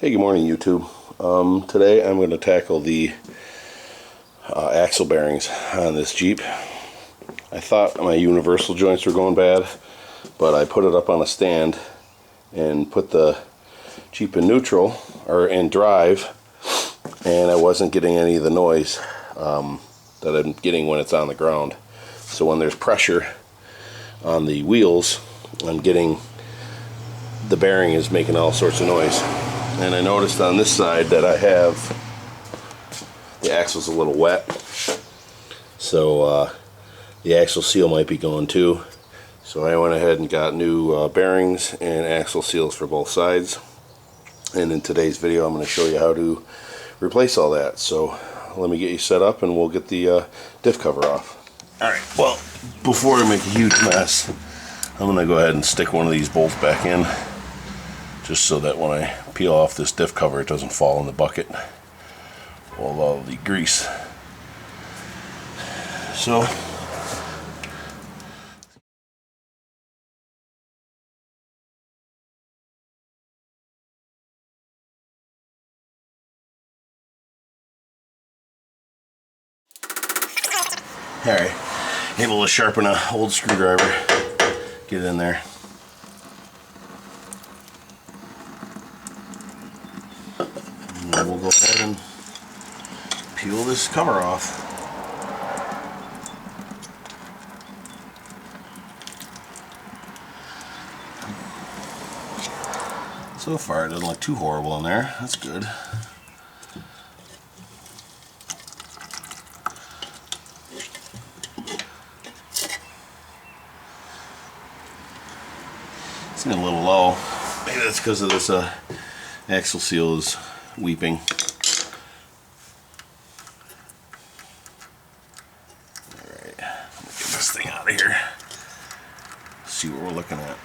Hey, good morning, YouTube. Today I'm going to tackle the axle bearings on this Jeep. I thought my universal joints were going bad, but I put it up on a stand and put the Jeep in neutral, or in drive, and I wasn't getting any of the noise that I'm getting when it's on the ground. So when there's pressure on the wheels, I'm getting the bearing is making all sorts of noise. And I noticed on this side that I have the axle's a little wet, so the axle seal might be going too. So I went ahead and got new bearings and axle seals for both sides, and in today's video I'm going to show you how to replace all that. So let me get you set up and we'll get the diff cover off. Alright, well, before I make a huge mess, I'm going to go ahead and stick one of these bolts back in, just so that when I peel off this diff cover it doesn't fall in the bucket full of all the grease. So alright, able to sharpen an old screwdriver, get it in there. And we'll go ahead and peel this cover off. So far it doesn't look too horrible in there, that's good. It's getting a little low. Maybe that's because of this axle seal is weeping. Alright, let me get this thing out of here. See what we're looking at.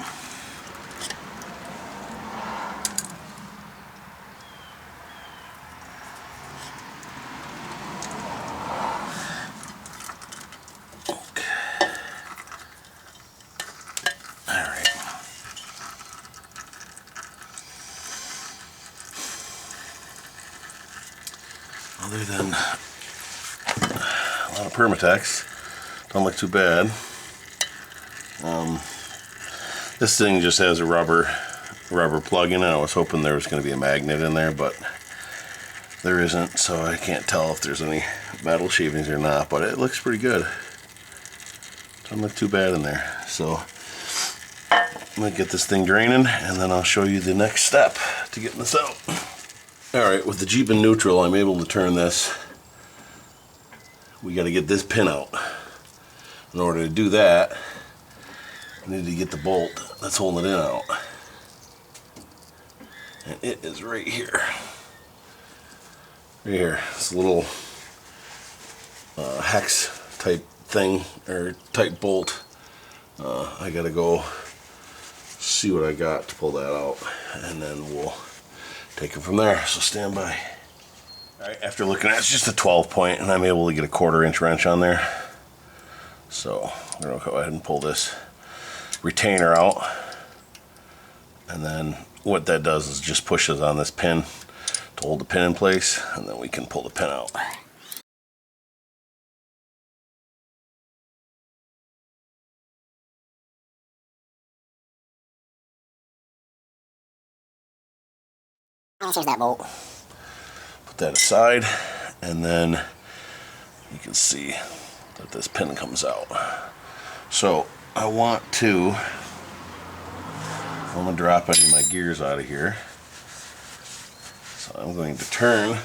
Other than a lot of Permatex, don't look too bad. This thing just has a rubber plug in it. I was hoping there was going to be a magnet in there, but there isn't, so I can't tell if there's any metal shavings or not, but it looks pretty good. Don't look too bad in there. So I'm going to get this thing draining and then I'll show you the next step to getting this out. Alright, with the Jeep in neutral, I'm able to turn this. We got to get this pin out. In order to do that, I need to get the bolt that's holding it in out. And it is right here. Right here. It's a little hex type thing, or type bolt. I got to go see what I got to pull that out, and then we'll take it from there, so stand by. Alright, after looking at it, it's just a 12 point and I'm able to get a 1/4 inch wrench on there. So I'm going to go ahead and pull this retainer out, and then what that does is just pushes on this pin to hold the pin in place, and then we can pull the pin out. Here's that bolt. Put that aside, and then you can see that this pin comes out. So I want to drop any of my gears out of here. So I'm going to turn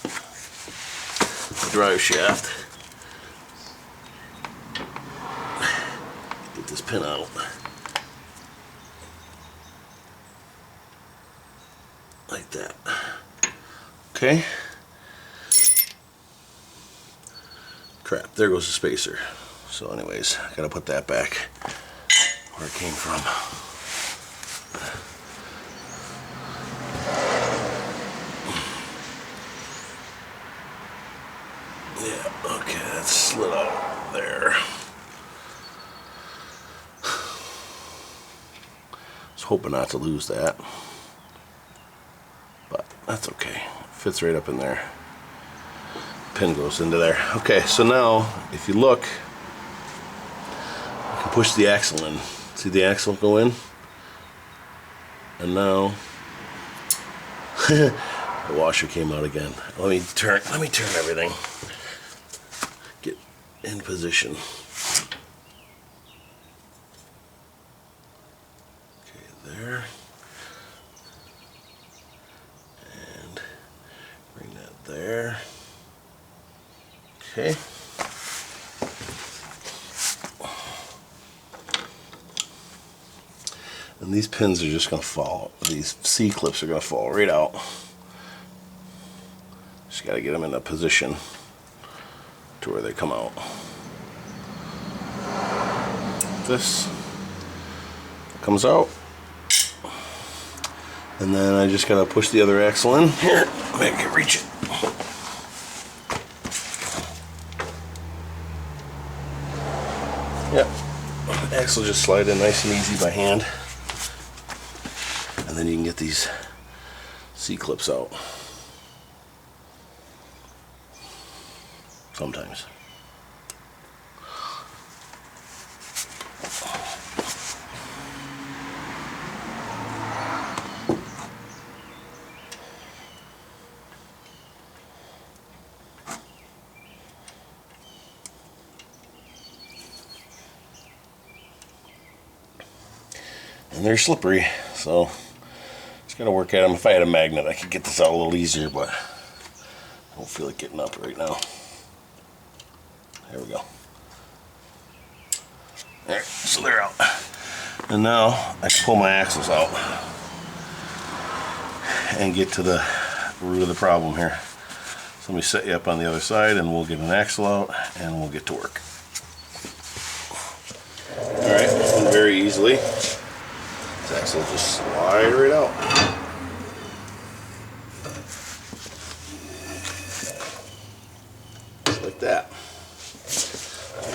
the drive shaft, get this pin out. Like that. Okay. Crap, there goes the spacer. So anyways, I gotta put that back where it came from. Yeah, okay, that's slid out there. hoping not to lose that. that's okay. Fits right up in there. Pin goes into there. Okay, so now if you look, you can push the axle in. See the axle go in? And now the washer came out again. Let me turn everything. Get in position. Okay, there. And bring that there. Okay. And these pins are just going to fall. These C-clips are going to fall right out. Just got to get them in a position to where they come out. This comes out. And then I just got to push the other axle in. Here, make it reach it. Yep. Axle just slide in nice and easy by hand. And then you can get these C-clips out. Sometimes. And they're slippery, so just gotta work at them. If I had a magnet, I could get this out a little easier, but I don't feel like getting up right now. There we go. Alright, so they're out. And now I can pull my axles out and get to the root of the problem here. So let me set you up on the other side and we'll get an axle out and we'll get to work. Alright, and very easily. This axle just slide right out. Just like that.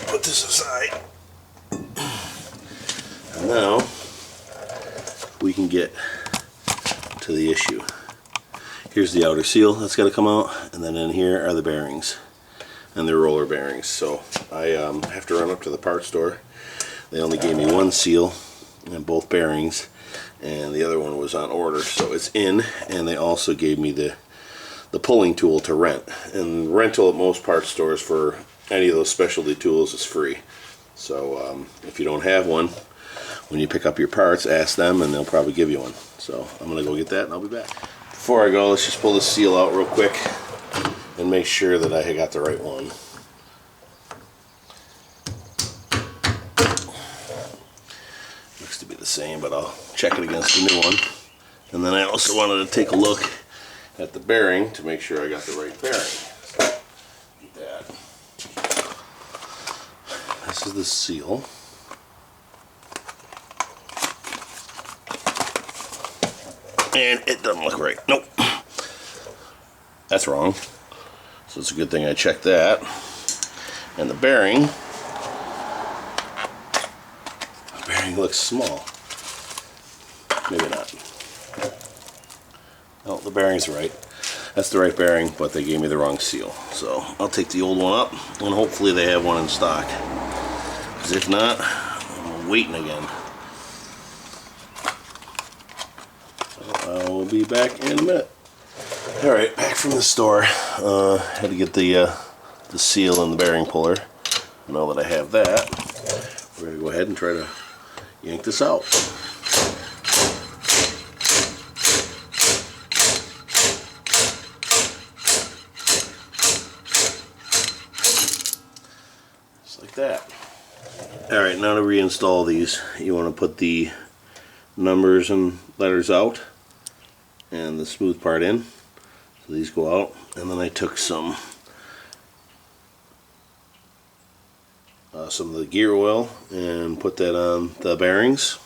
Put this aside. And now we can get to the issue. Here's the outer seal that's got to come out, and then in here are the bearings. And they're roller bearings. So I have to run up to the parts store. They only gave me one seal and both bearings, and the other one was on order, so it's in. And they also gave me the pulling tool to rent, and rental at most parts stores for any of those specialty tools is free. So if you don't have one, when you pick up your parts, ask them and they'll probably give you one. So I'm gonna go get that and I'll be back. Before I go, let's just pull the seal out real quick and make sure that I got the right one. Looks to be the same, but I'll check it against the new one. And then I also wanted to take a look at the bearing to make sure I got the right bearing. So, get that. This is the seal. And it doesn't look right. Nope. That's wrong. So it's a good thing I checked that. And the bearing looks small. Maybe not. No, the bearing's right. That's the right bearing, but they gave me the wrong seal. So I'll take the old one up, and hopefully they have one in stock. Because if not, I'm waiting again. So I'll be back in a minute. Alright, back from the store. Had to get the seal and the bearing puller. Now that I have that, we're going to go ahead and try to yank this out. Just like that. Alright, now to reinstall these, you want to put the numbers and letters out and the smooth part in. So these go out, and then I took some of the gear oil and put that on the bearings.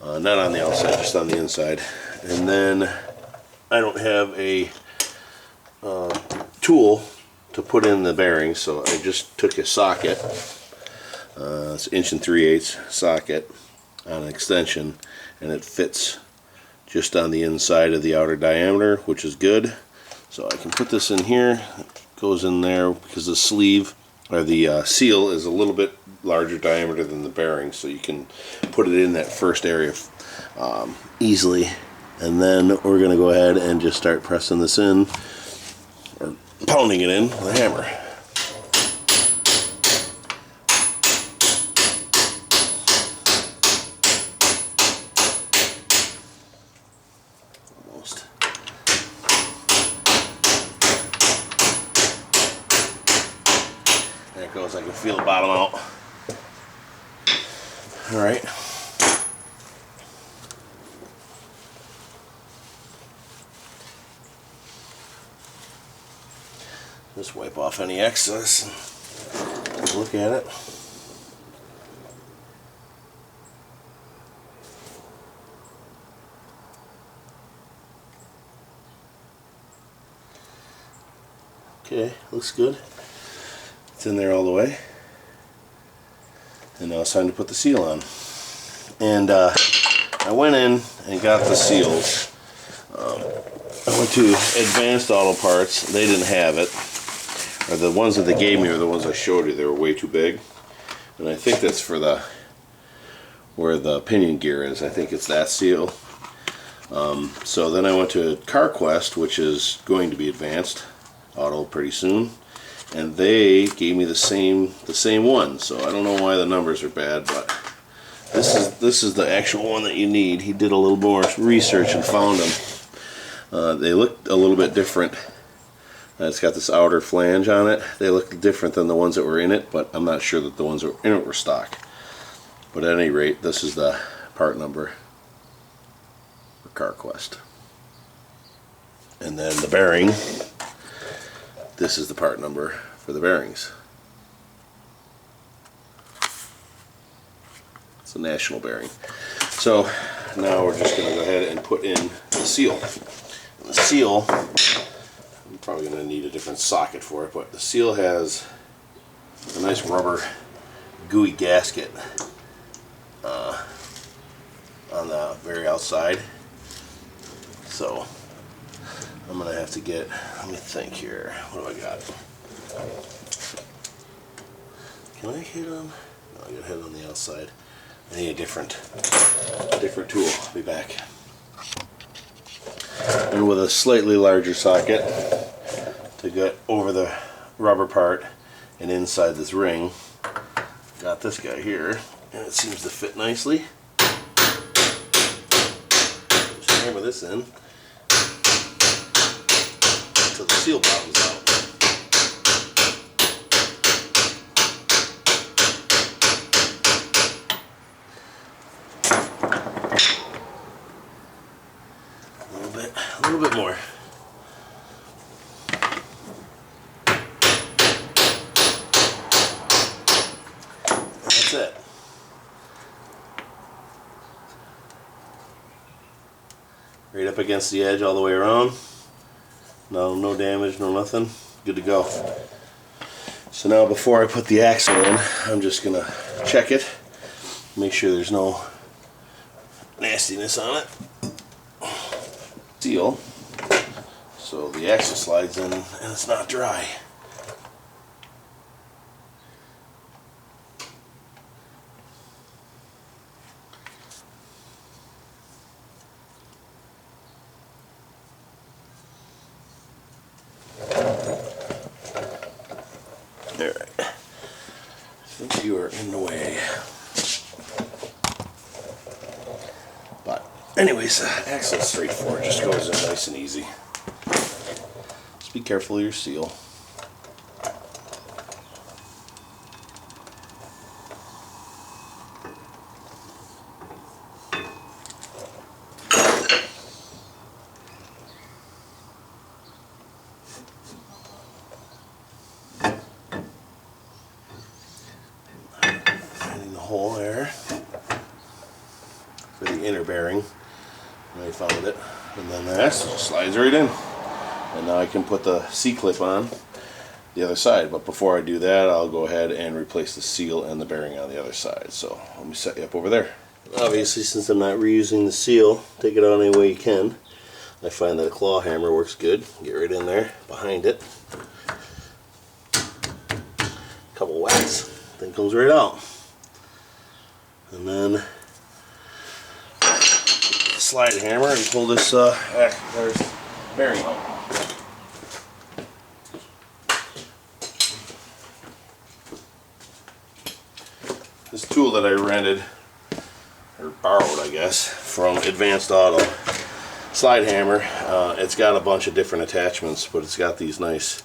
Not on the outside, just on the inside. And then I don't have a tool to put in the bearings, so I just took a socket. It's 1 3/8 socket on an extension, and it fits just on the inside of the outer diameter, which is good. So I can put this in here. It goes in there because the sleeve or the seal is a little bit larger diameter than the bearing, so you can put it in that first area easily. And then we're going to go ahead and just start pressing this in, or pounding it in with a hammer. Almost. There it goes. I can feel the bottom out. All right. Just wipe off any excess and take a look at it. Okay, looks good. It's in there all the way. And now it's time to put the seal on. And I went in and got the seals. I went to Advanced Auto Parts. They didn't have it. Or the ones that they gave me are the ones I showed you. They were way too big. And I think that's for the where the pinion gear is. I think it's that seal. So then I went to CarQuest, which is going to be Advanced Auto pretty soon, and they gave me the same one. So I don't know why the numbers are bad, but this is the actual one that you need. He did a little more research and found them. They look a little bit different. It's got this outer flange on it. They look different than the ones that were in it, but I'm not sure that the ones that were in it were stock. But at any rate, this is the part number for CarQuest. And then the bearing, this is the part number for the bearings. It's a national bearing. So now we're just going to go ahead and put in the seal. And the seal, I'm probably going to need a different socket for it, but the seal has a nice rubber gooey gasket on the very outside. So I'm going to have to get, let me think here, what do I got? Can I hit on? No, I got to hit on the outside. I need a different tool. I'll be back. And with a slightly larger socket to get over the rubber part and inside this ring, got this guy here, and it seems to fit nicely. Just hammer this in until the seal bottoms out. A little bit more. That's it. Right up against the edge all the way around. No damage, no nothing. Good to go. So now before I put the axle in, I'm just going to check it. Make sure there's no nastiness on it. Seal, so the axle slides in and it's not dry. Alright, I think you are in the way. But anyways, axle's straightforward, just goes in nice and easy. Just be careful of your seal. Finding the hole there for the inner bearing. And I found it, and then the axle just slides right in. And now I can put the C-clip on the other side. But before I do that, I'll go ahead and replace the seal and the bearing on the other side. So let me set you up over there. Obviously, since I'm not reusing the seal, take it out any way you can. I find that a claw hammer works good. Get right in there, behind it. Couple whacks, thing comes right out. And then slide hammer and pull this bearing out. This tool that I rented, or borrowed I guess, from Advanced Auto, slide hammer, it's got a bunch of different attachments, but it's got these nice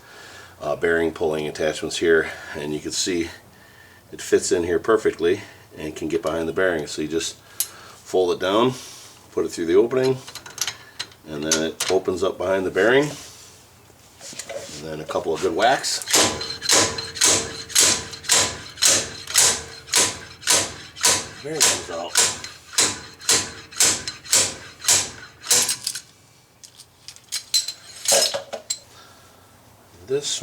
bearing pulling attachments here, and you can see it fits in here perfectly and can get behind the bearing. So you just fold it down, put it through the opening, and then it opens up behind the bearing, and then a couple of good whacks. Bearing comes out. This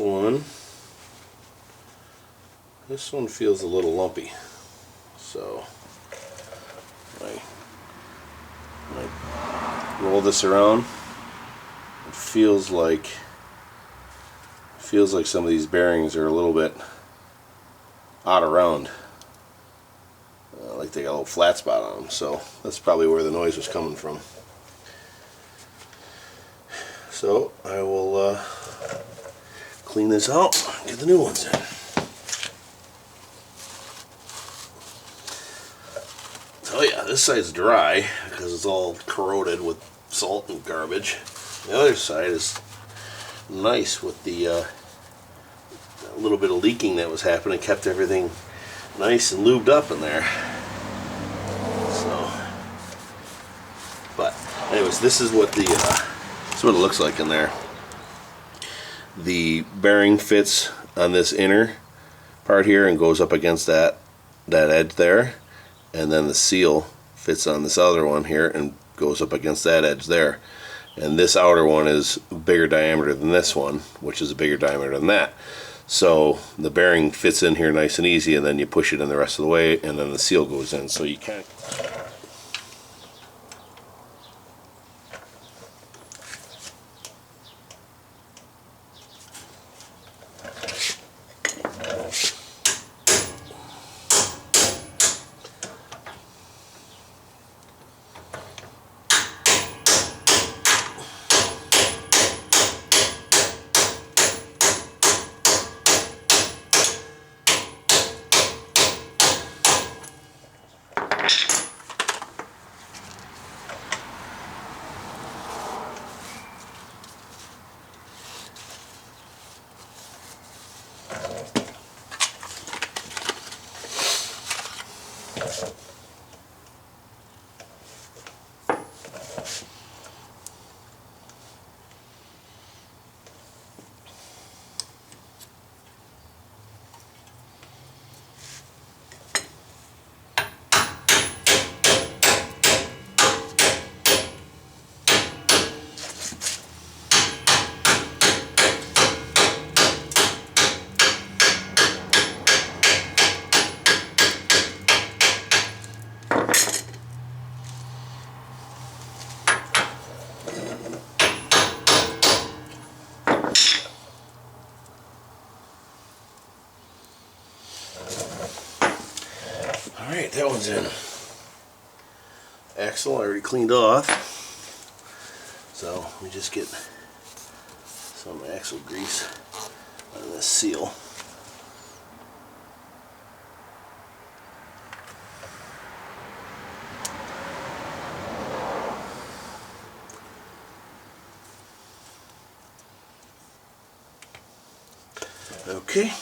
one feels a little lumpy, so I roll this around. It feels like some of these bearings are a little bit out of round, like they got a little flat spot on them. So that's probably where the noise was coming from. So I will clean this out, get the new ones in. Oh yeah, this side's dry because it's all corroded with salt and garbage. The other side is nice with the little bit of leaking that was happening. Kept everything nice and lubed up in there. So, but anyways, this is what this is what it looks like in there. The bearing fits on this inner part here and goes up against that edge there, and then the seal fits on this other one here and goes up against that edge there. And this outer one is bigger diameter than this one, which is a bigger diameter than that. So the bearing fits in here nice and easy, and then you push it in the rest of the way, and then the seal goes in. So you can't. Alright, that one's in. Axle I already cleaned off. So let me just get some axle grease on this seal. Okay.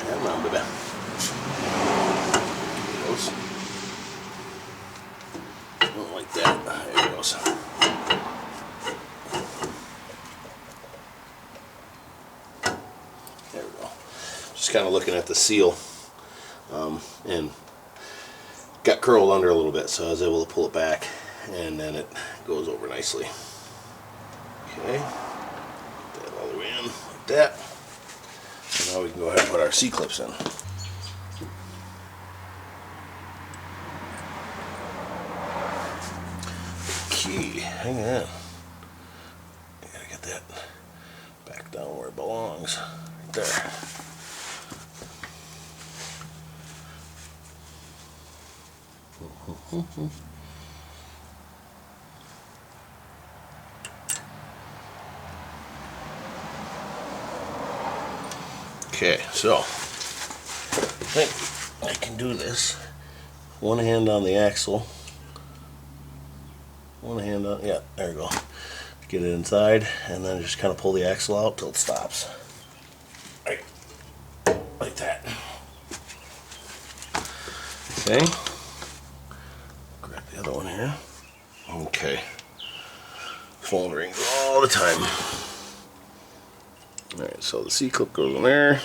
Come on, baby. Goes. Don't like that. There it goes. There we go. Just kind of looking at the seal, and got curled under a little bit, so I was able to pull it back, and then it goes over nicely. Okay, put that all the way in like that. And now we can go ahead and put our C-clips in. Okay, hang on. I gotta get that back down where it belongs. Right there. Okay, so I think I can do this. One hand on the axle. One hand on, yeah, there we go. Get it inside, and then just kind of pull the axle out till it stops. Right, like that. Okay. Grab the other one here. Okay. Phone rings all the time. Alright, so the C-clip goes in there,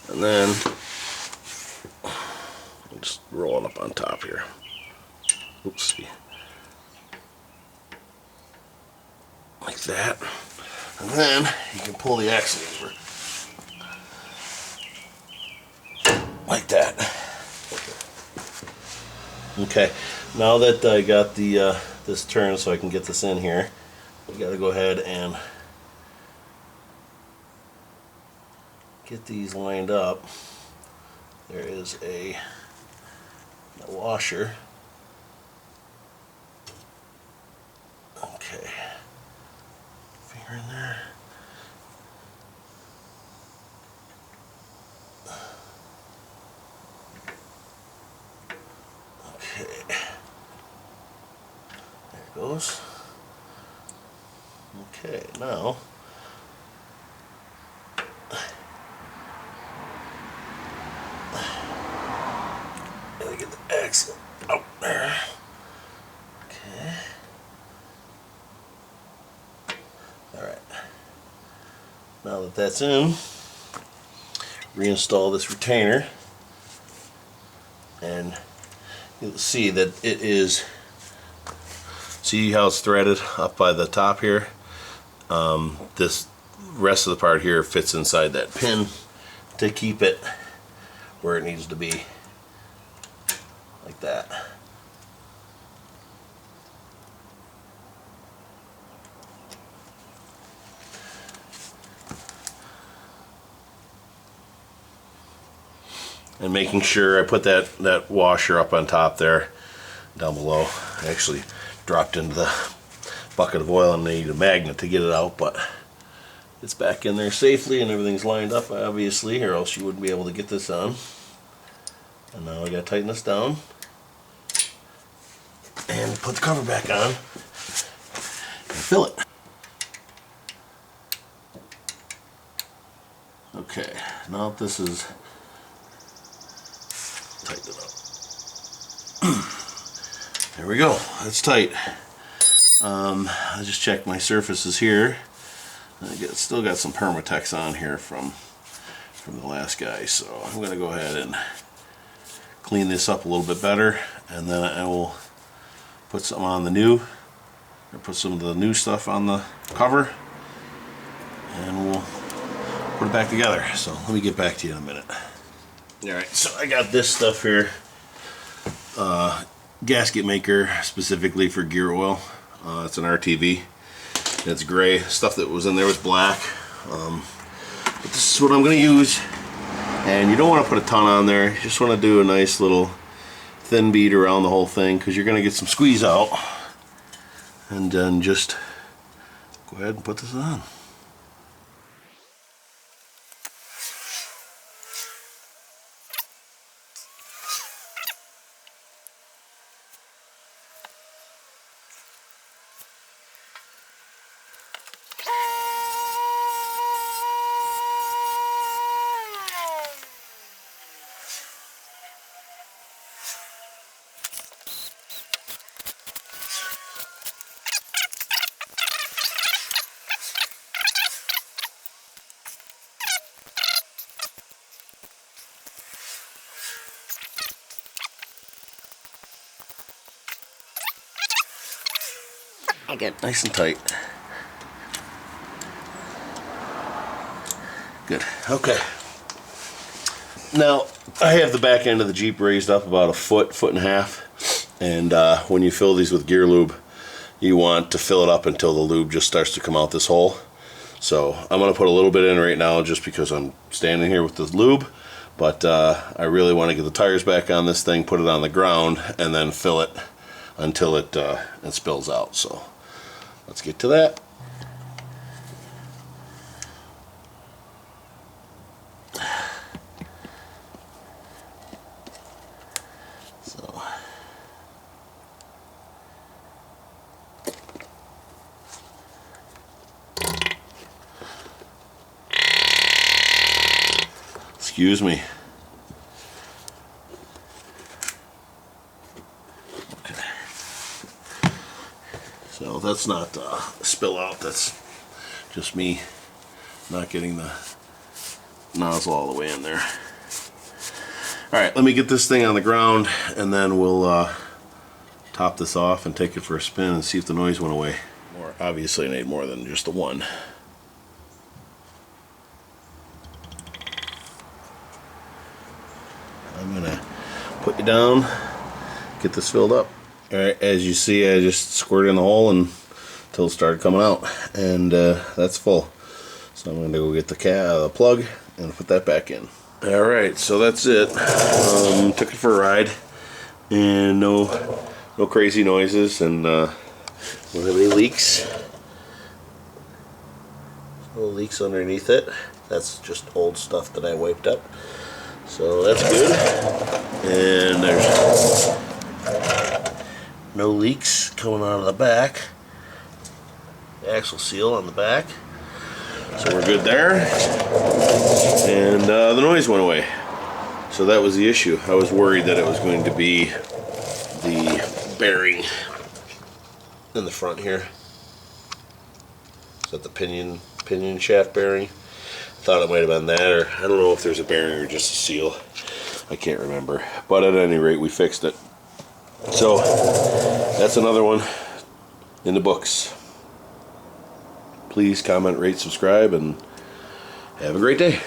and then I'm just rolling up on top here. Oopsie. Like that. And then you can pull the axle over. Like that. Okay, now that I got the this turned so I can get this in here, we got to go ahead and get these lined up. There is a washer. Okay, finger in there. Okay, there it goes. Okay, now gotta get the axle out there. Okay. Alright. Now that that's in, reinstall this retainer, and you'll see that it is, see how it's threaded up by the top here? This rest of the part here fits inside that pin to keep it where it needs to be, like that. And making sure I put that washer up on top there, down below. I actually dropped into the bucket of oil and need a magnet to get it out, but it's back in there safely and everything's lined up, obviously, or else you wouldn't be able to get this on. And now I gotta tighten this down and put the cover back on and fill it. Okay, now that this is tighten it up. There we go, that's tight. I just checked my surfaces here. Still got some Permatex on here from the last guy, so I'm going to go ahead and clean this up a little bit better, and then I will put some on the new, or put some of the new stuff on the cover, and we'll put it back together. So let me get back to you in a minute. Alright, so I got this stuff here, gasket maker specifically for gear oil. It's an RTV. It's gray. Stuff that was in there was black. But this is what I'm going to use. And you don't want to put a ton on there. You just want to do a nice little thin bead around the whole thing, because you're going to get some squeeze out. And then just go ahead and put this on. Good. Nice and tight. Good. Okay. Now, I have the back end of the Jeep raised up about a foot, foot and a half. And when you fill these with gear lube, you want to fill it up until the lube just starts to come out this hole. So I'm going to put a little bit in right now just because I'm standing here with the lube. But I really want to get the tires back on this thing, put it on the ground, and then fill it until it spills out. So let's get to that. So excuse me. Okay. So that's not spill out, that's just me not getting the nozzle all the way in there. Alright, let me get this thing on the ground and then we'll top this off and take it for a spin and see if the noise went away. Obviously I need more than just the one. I'm gonna put you down, get this filled up. Alright, as you see, I just squirted in the hole until it started coming out, and that's full. So I'm gonna go get the plug and put that back in. Alright, so that's it. Took it for a ride, and no crazy noises, and don't have any leaks. No leaks underneath it. That's just old stuff that I wiped up. So that's good. And there's no leaks coming out of the back. The axle seal on the back. So we're good there. And the noise went away. So that was the issue. I was worried that it was going to be the bearing in the front here. Is that the pinion shaft bearing? Thought it might have been that, or I don't know if there's a bearing or just a seal. I can't remember. But at any rate, we fixed it. So that's another one in the books. Please comment, rate, subscribe, and have a great day.